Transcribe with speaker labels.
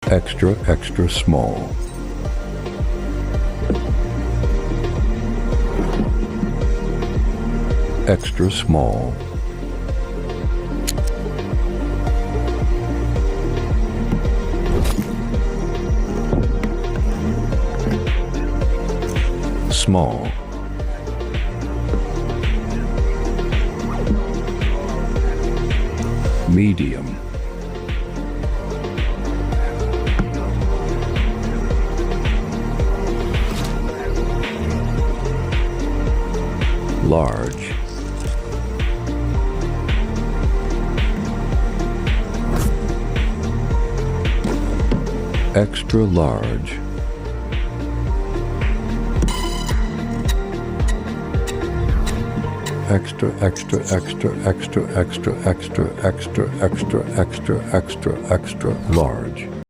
Speaker 1: extra, extra small, extra small, small, medium, large, extra large, extra, extra, extra, extra, extra, extra, extra, extra, extra, extra, extra large.